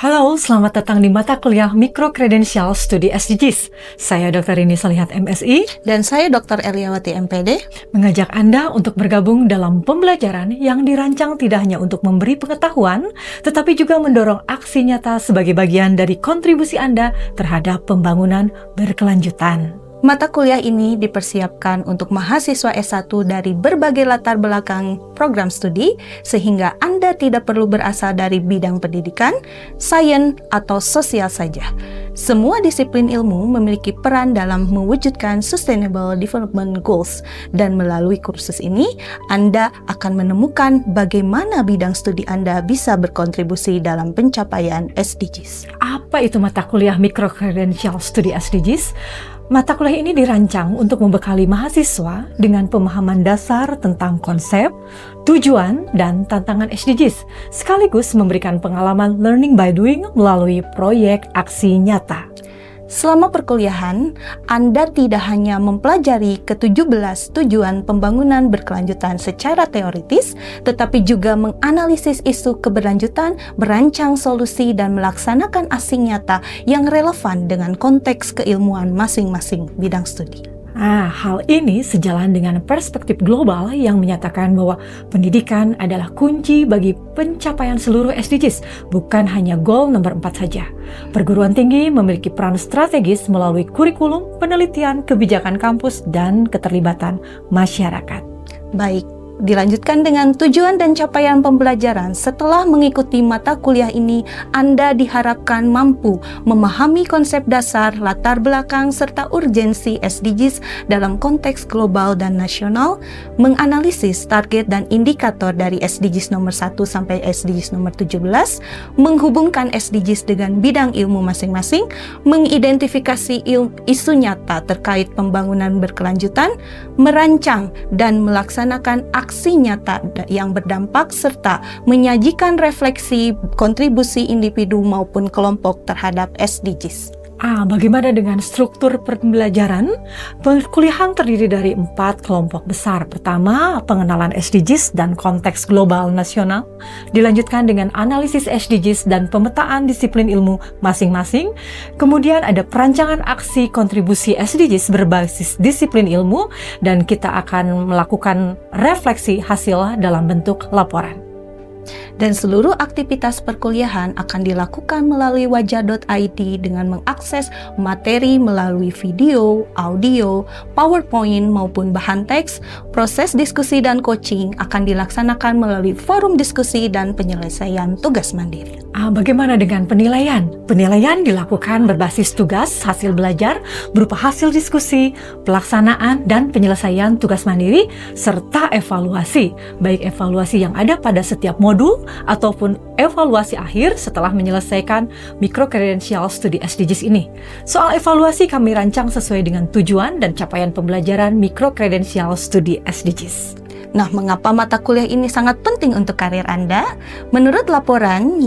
Halo, selamat datang di mata kuliah Microcredential Studi SDGs. Saya Dr. Rini Solihat MSI dan saya Dr. Eliawati MPD, mengajak Anda untuk bergabung dalam pembelajaran yang dirancang tidak hanya untuk memberi pengetahuan, tetapi juga mendorong aksi nyata sebagai bagian dari kontribusi Anda terhadap pembangunan berkelanjutan. Mata kuliah ini dipersiapkan untuk mahasiswa S1 dari berbagai latar belakang program studi, sehingga Anda tidak perlu berasal dari bidang pendidikan, sains, atau sosial saja. Semua disiplin ilmu memiliki peran dalam mewujudkan Sustainable Development Goals, dan melalui kursus ini, Anda akan menemukan bagaimana bidang studi Anda bisa berkontribusi dalam pencapaian SDGs. Apa itu mata kuliah Microcredential Studi SDGs? Mata kuliah ini dirancang untuk membekali mahasiswa dengan pemahaman dasar tentang konsep, tujuan, dan tantangan SDGs, sekaligus memberikan pengalaman learning by doing melalui proyek aksi nyata. Selama perkuliahan, Anda tidak hanya mempelajari ke-17 tujuan pembangunan berkelanjutan secara teoritis, tetapi juga menganalisis isu keberlanjutan, merancang solusi, dan melaksanakan aksi nyata yang relevan dengan konteks keilmuan masing-masing bidang studi. Hal ini sejalan dengan perspektif global yang menyatakan bahwa pendidikan adalah kunci bagi pencapaian seluruh SDGs, bukan hanya goal nomor 4 saja. Perguruan tinggi memiliki peran strategis melalui kurikulum, penelitian, kebijakan kampus, dan keterlibatan masyarakat. Baik, dilanjutkan dengan tujuan dan capaian pembelajaran. Setelah mengikuti mata kuliah ini, Anda diharapkan mampu memahami konsep dasar, latar belakang, serta urgensi SDGs dalam konteks global dan nasional, menganalisis target dan indikator dari SDGs nomor 1 sampai SDGs nomor 17, menghubungkan SDGs dengan bidang ilmu masing-masing, mengidentifikasi isu nyata terkait pembangunan berkelanjutan, merancang dan melaksanakan aksi nyata yang berdampak, serta menyajikan refleksi kontribusi individu maupun kelompok terhadap SDGs. Bagaimana dengan struktur pembelajaran? Perkuliahan terdiri dari 4 kelompok besar. Pertama, pengenalan SDGs dan konteks global nasional. Dilanjutkan dengan analisis SDGs dan pemetaan disiplin ilmu masing-masing. Kemudian ada perancangan aksi kontribusi SDGs berbasis disiplin ilmu, dan kita akan melakukan refleksi hasil dalam bentuk laporan. Dan seluruh aktivitas perkuliahan akan dilakukan melalui wajah.id dengan mengakses materi melalui video, audio, PowerPoint maupun bahan teks. Proses diskusi dan coaching akan dilaksanakan melalui forum diskusi dan penyelesaian tugas mandiri. Bagaimana dengan penilaian? Penilaian dilakukan berbasis tugas hasil belajar berupa hasil diskusi, pelaksanaan, dan penyelesaian tugas mandiri, serta evaluasi, baik evaluasi yang ada pada setiap modul ataupun evaluasi akhir setelah menyelesaikan Microcredential Studi SDGs ini. Soal evaluasi kami rancang sesuai dengan tujuan dan capaian pembelajaran Microcredential Studi SDGs. Nah, mengapa mata kuliah ini sangat penting untuk karir Anda? Menurut laporan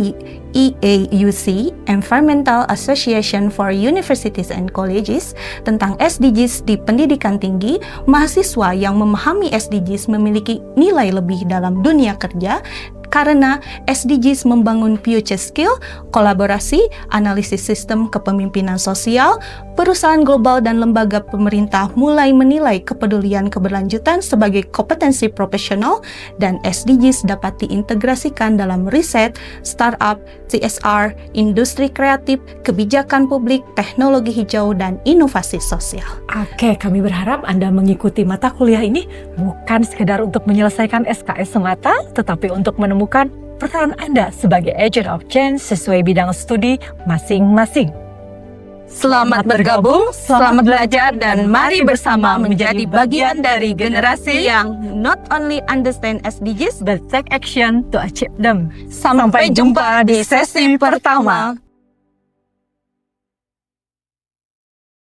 EAUC, Environmental Association for Universities and Colleges, tentang SDGs di pendidikan tinggi, mahasiswa yang memahami SDGs memiliki nilai lebih dalam dunia kerja, karena SDGs membangun future skill, kolaborasi, analisis sistem kepemimpinan sosial. Perusahaan global dan lembaga pemerintah mulai menilai kepedulian keberlanjutan sebagai kompetensi profesional, dan SDGs dapat diintegrasikan dalam riset, startup, CSR, industri kreatif, kebijakan publik, teknologi hijau, dan inovasi sosial. Kami berharap Anda mengikuti mata kuliah ini bukan sekedar untuk menyelesaikan SKS semata, tetapi untuk menemukan peran Anda sebagai agent of change sesuai bidang studi masing-masing. Selamat bergabung, selamat belajar, dan mari bersama menjadi bagian dari generasi yang not only understand SDGs but take action to achieve them. Sampai jumpa di sesi pertama.